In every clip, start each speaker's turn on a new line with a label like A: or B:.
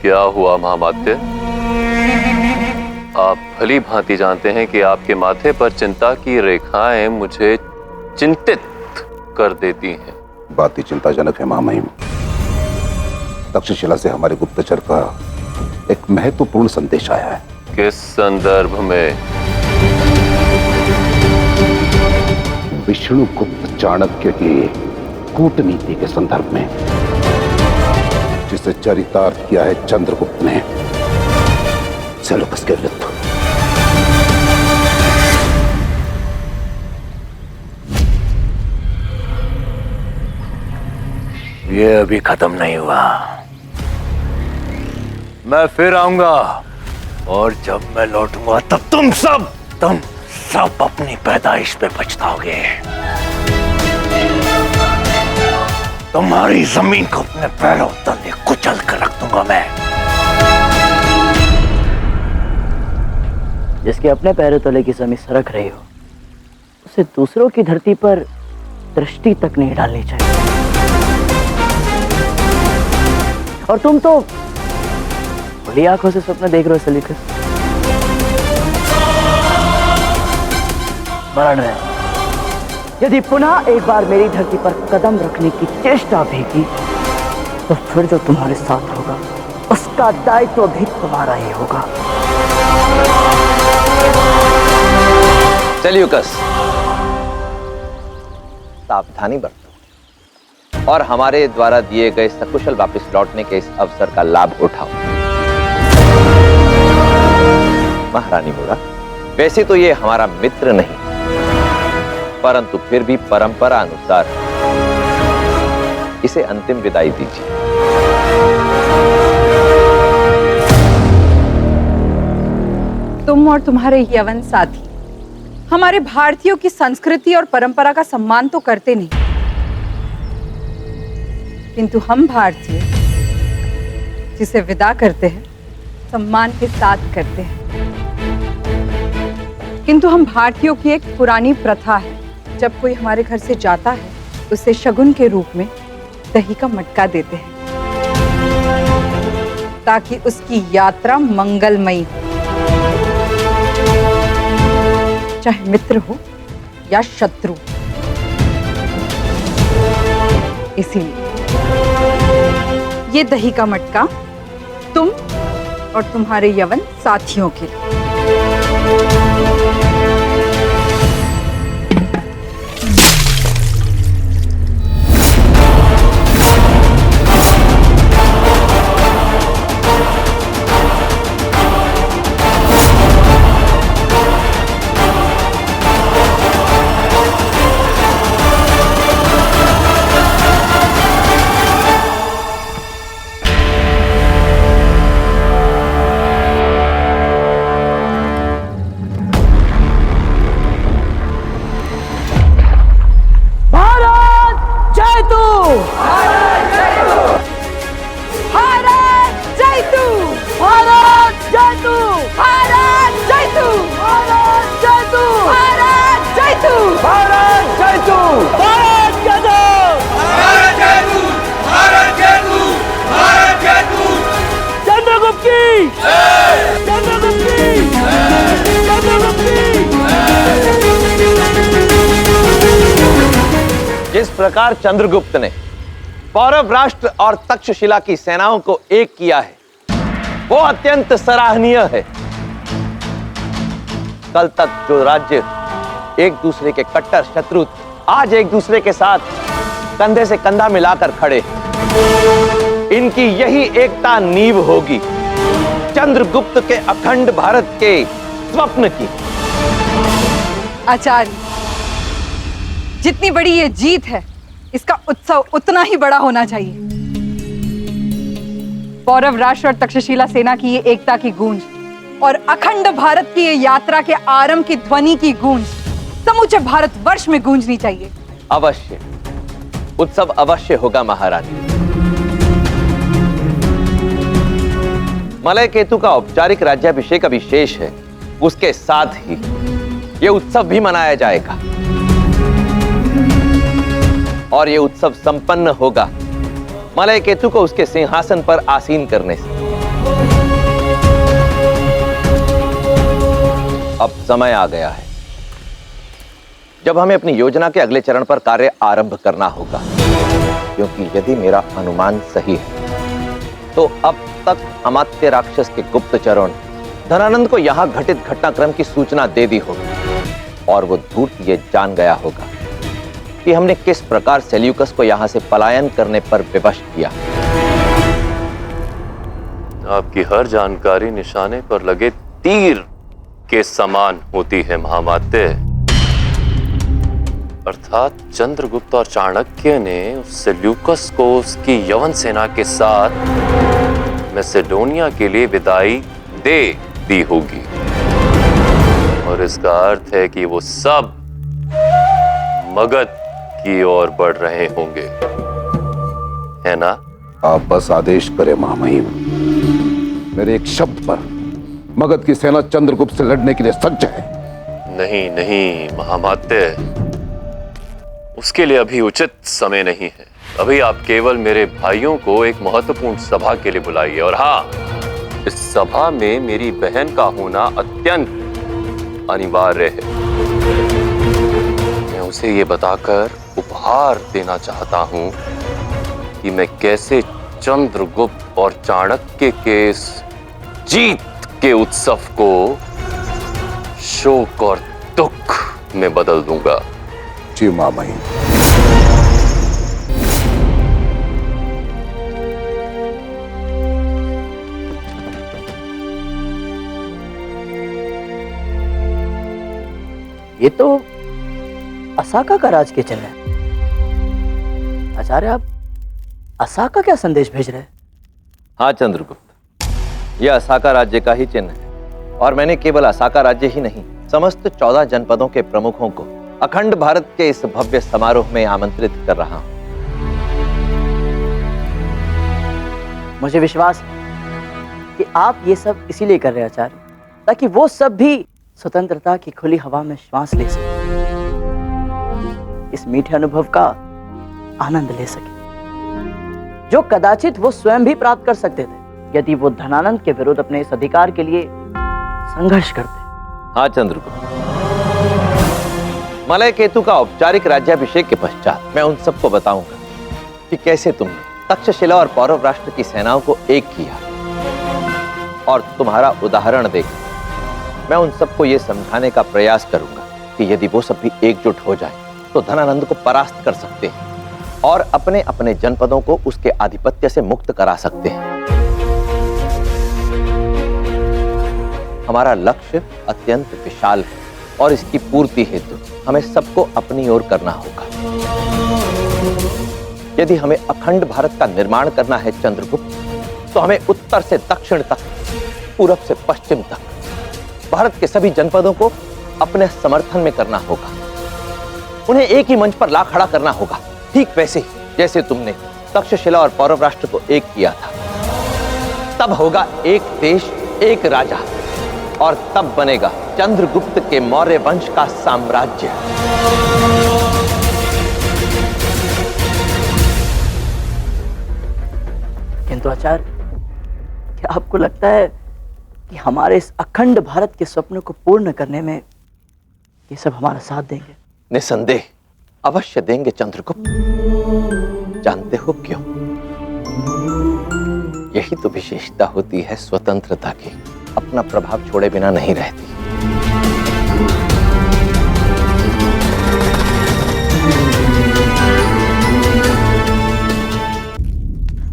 A: क्या हुआ महामात्य? आप भली भांति जानते हैं कि आपके माथे पर चिंता की रेखाएं मुझे चिंतित कर देती हैं।
B: बात ही चिंताजनक है महामहिम। तक्षशिला से हमारे गुप्तचर का एक महत्वपूर्ण संदेश आया है।
A: किस संदर्भ में?
B: विष्णुगुप्त चाणक्य की कूटनीति के संदर्भ में, जिसे चरितार्थ किया है चंद्रगुप्त ने सेल्यूकस के विरुद्ध।
C: ये अभी खत्म नहीं हुआ। मैं फिर आऊंगा और जब मैं लौटूंगा तब तुम सब अपनी पैदाइश पे पछताओगे। तुम्हारी जमीन को अपने पैरों तले कुचल कर रख दूंगा मैं।
D: जिसके अपने पैरों तले की जमीन सरक रही हो, उसे दूसरों की धरती पर दृष्टि तक नहीं डालनी चाहिए। और तुम तो बड़ी आंखों से सपना देख रहे हो सेल्यूकस। स्मरण है, यदि पुनः एक बार मेरी धरती पर कदम रखने की चेष्टा भी की, तो फिर जो तुम्हारे साथ होगा उसका दायित्व भी तुम्हारा ही होगा।
E: सेल्यूकस, सावधानी बरतो और हमारे द्वारा दिए गए सकुशल वापस लौटने के इस अवसर का लाभ उठाओ। महारानी बोला, वैसे तो ये हमारा मित्र नहीं, परंतु फिर भी परंपरा अनुसार इसे अंतिम विदाई दीजिए।
F: तुम और तुम्हारे यवन साथी हमारे भारतीयों की संस्कृति और परंपरा का सम्मान तो करते नहीं, किंतु हम भारतीय जिसे विदा करते हैं सम्मान के साथ करते हैं। किंतु हम भारतीयों की एक पुरानी प्रथा है, जब कोई हमारे घर से जाता है उसे शगुन के रूप में दही का मटका देते हैं, ताकि उसकी यात्रा मंगलमयी हो, चाहे मित्र हो या शत्रु। इसीलिए ये दही का मटका तुम और तुम्हारे यवन साथियों के लिए।
E: जिस प्रकार चंद्रगुप्त ने पौरव राष्ट्र और तक्षशिला की सेनाओं को एक किया है, वो अत्यंत सराहनीय है। कल तक जो राज्य एक दूसरे के कट्टर शत्रु, आज एक दूसरे के साथ कंधे से कंधा मिलाकर खड़े। इनकी यही एकता नींव होगी चंद्रगुप्त के अखंड भारत के स्वप्न की।
F: आचार्य, जितनी बड़ी ये जीत है, इसका उत्सव उतना ही बड़ा होना चाहिए। पौरव राष्ट्र और तक्षशिला सेना की ये एकता की गूंज और अखंड भारत की ये यात्रा के आरंभ की ध्वनि की गूंज समूचे भारतवर्ष में गूंजनी चाहिए।
E: अवश्य, उत्सव अवश्य होगा महारानी। मलय केतु का औपचारिक राज्याभिषेक अभी शेष है, उसके साथ ही यह उत्सव भी मनाया जाएगा और यह उत्सव संपन्न होगा मलय केतु को उसके सिंहासन पर आसीन करने से। अब समय आ गया है जब हमें अपनी योजना के अगले चरण पर कार्य आरंभ करना होगा, क्योंकि यदि मेरा अनुमान सही है तो अब तक अमात्य राक्षस के गुप्तचरों ने धनानंद को यहां घटित घटनाक्रम की सूचना दे दी होगी और वो धूर्त ये जान गया होगा कि हमने किस प्रकार सेल्यूकस को यहां से पलायन करने पर विवश किया।
A: आपकी हर जानकारी निशाने पर लगे तीर के समान होती है महामात्य। अर्थात चंद्रगुप्त और चाणक्य ने उस सेल्यूकस को उसकी यवन सेना के साथ मैसेडोनिया के लिए विदाई दे दी होगी, और इसका अर्थ है कि वो सब मगध की ओर बढ़ रहे होंगे, है ना?
B: आप बस आदेश करें महामहिम। मेरे एक शब्द पर मगध की सेना चंद्रगुप्त से लड़ने के लिए सज्ज है।
A: नहीं नहीं महामात्य, उसके लिए अभी उचित समय नहीं है। अभी आप केवल मेरे भाइयों को एक महत्वपूर्ण सभा के लिए बुलाइए, और हाँ, इस सभा में मेरी बहन का होना अत्यंत अनिवार्य है। मैं उसे ये बताकर उपहार देना चाहता हूं कि मैं कैसे चंद्रगुप्त और चाणक्य के इस जीत के उत्सव को शोक और दुख में बदल दूंगा।
B: जी महामहिम।
D: ये तो असाका का राज के चिन्ह है। आचार्य, आप असाका क्या संदेश भेज रहे हैं?
E: हाँ चंद्रगुप्त, यह असाका राज्य का ही चिन्ह है, और मैंने केवल असाका राज्य ही नहीं, समस्त 14 जनपदों के प्रमुखों को अखंड भारत के इस भव्य समारोह में आमंत्रित कर रहा हूं।
D: मुझे विश्वास है कि आप ये सब इसीलिए कर रहे हैं आचार्य, ताकि वो सब भी स्वतंत्रता की खुली हवा में श्वास ले सके, इस मीठे अनुभव का आनंद ले सके, जो कदाचित वो स्वयं भी प्राप्त कर सकते थे यदि वो धनानंद के विरुद्ध अपने इस अधिकार के लिए संघर्ष करते।
E: हाँ चंद्रगुप्त, मलय केतु का औपचारिक राज्याभिषेक के पश्चात मैं उन सबको बताऊंगा कि कैसे तुमने तक्षशिला और पौरव राष्ट्र की सेनाओं को एक किया, और तुम्हारा उदाहरण देकर मैं उन सबको यह समझाने का प्रयास करूंगा कि यदि वो सब भी एकजुट हो जाएं, तो धनानंद को परास्त कर सकते हैं और अपने अपने जनपदों को उसके आधिपत्य से मुक्त करा सकते हैं। हमारा लक्ष्य अत्यंत विशाल है, और इसकी पूर्ति हेतु हमें सबको अपनी ओर करना होगा। यदि हमें अखंड भारत का निर्माण करना है चंद्रगुप्त, तो हमें उत्तर से दक्षिण तक, पूरब से पश्चिम तक भारत के सभी जनपदों को अपने समर्थन में करना होगा। उन्हें एक ही मंच पर ला खड़ा करना होगा, ठीक वैसे ही जैसे तुमने तक्षशिला और पौरव राष्ट्र को एक किया था। तब होगा एक देश, एक राजा, और तब बनेगा चंद्रगुप्त के मौर्य वंश का साम्राज्य।
D: किंतु आचार्य, क्या आपको लगता है कि हमारे इस अखंड भारत के स्वप्न को पूर्ण करने में ये सब हमारा साथ देंगे?
E: निसंदेह अवश्य देंगे चंद्रगुप्त। जानते हो क्यों? यही तो विशेषता होती है स्वतंत्रता की, अपना प्रभाव छोड़े बिना नहीं रहती।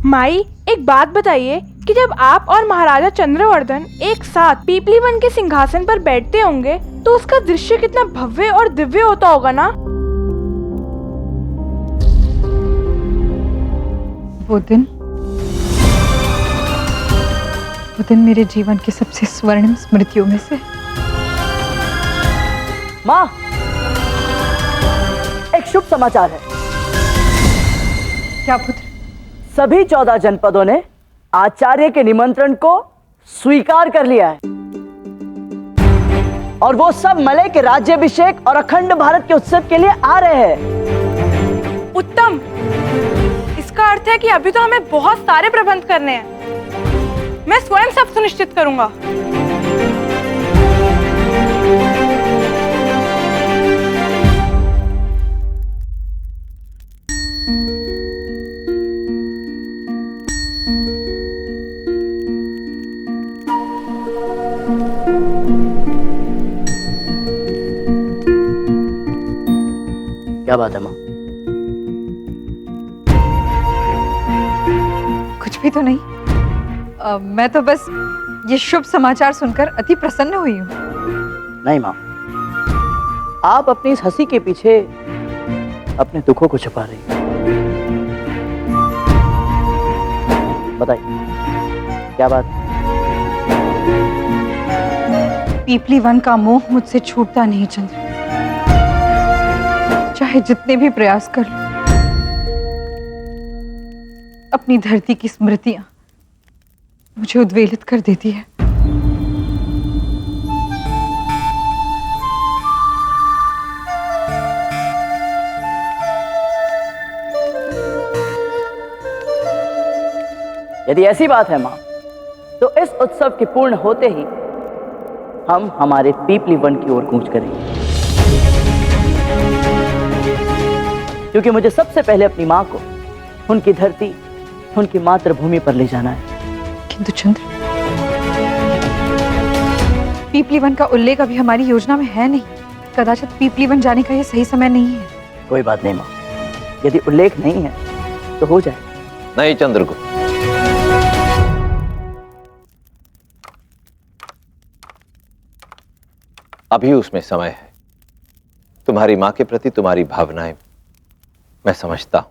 G: माई, एक बात बताइए कि जब आप और महाराजा चंद्रवर्धन एक साथ पीपली वन के सिंहासन पर बैठते होंगे तो उसका दृश्य कितना भव्य और दिव्य होता होगा ना?
F: वो दिन मेरे जीवन की सबसे स्वर्णिम स्मृतियों में से।
D: माँ, एक शुभ समाचार है।
F: क्या पुत्र?
D: सभी 14 जनपदों ने आचार्य के निमंत्रण को स्वीकार कर लिया है, और वो सब मलय के राज्याभिषेक और अखंड भारत के उत्सव के लिए आ रहे हैं।
G: उत्तम। इसका अर्थ है कि अभी तो हमें बहुत सारे प्रबंध करने हैं। मैं स्वयं सब सुनिश्चित करूंगा।
D: क्या बात है माँ?
F: कुछ भी तो नहीं। मैं तो बस ये शुभ समाचार सुनकर अति प्रसन्न हुई हूँ।
D: नहीं माँ, आप अपनी इस हंसी के पीछे अपने दुखों को छुपा रही हैं। बताइए क्या बात?
F: पीपली वन का मोह मुझसे छूटता नहीं चंद्र, चाहे जितने भी प्रयास कर लो। अपनी धरती की स्मृतियां मुझे उद्वेलित कर देती है।
D: यदि ऐसी बात है माँ, तो इस उत्सव के पूर्ण होते ही हम हमारे पीपली वन की ओर कूच करेंगे, क्योंकि मुझे सबसे पहले अपनी माँ को उनकी धरती, उनकी मातृभूमि पर ले जाना है।
F: किंतु चंद्र, पीपली वन का उल्लेख अभी हमारी योजना में है नहीं। कदाचित पीपली वन जाने का यह सही समय नहीं है।
D: कोई बात नहीं माँ, यदि उल्लेख नहीं है तो हो जाए।
E: नहीं चंद्रगुप्त, अभी उसमें समय है। तुम्हारी मां के प्रति तुम्हारी भावनाएं मैं समझता हूं,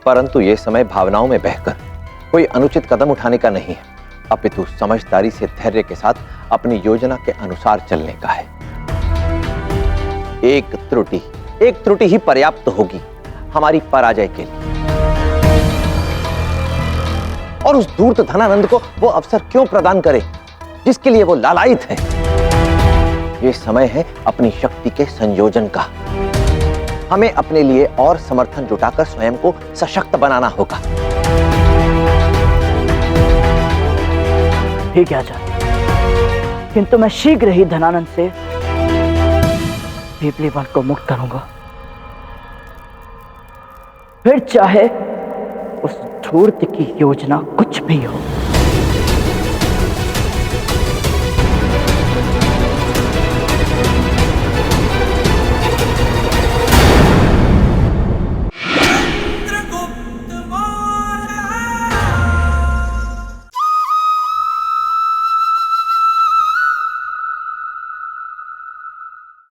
E: परंतु यह समय भावनाओं में बहकर कोई अनुचित कदम उठाने का नहीं है, अपितु समझदारी से धैर्य के साथ अपनी योजना के अनुसार चलने का है। एक त्रुटि ही पर्याप्त होगी हमारी पराजय के लिए। और उस धूर्त धनानंद को वो अवसर क्यों प्रदान करे जिसके लिए वो लालायित है? ये समय है अपनी शक्ति के संयोजन का। हमें अपने लिए और समर्थन जुटाकर स्वयं को सशक्त बनाना होगा।
D: ठीक है आचार्य, किंतु मैं शीघ्र ही धनानंद से पीपली वन को मुक्त करूंगा, फिर चाहे उस धूर्त की योजना कुछ भी हो।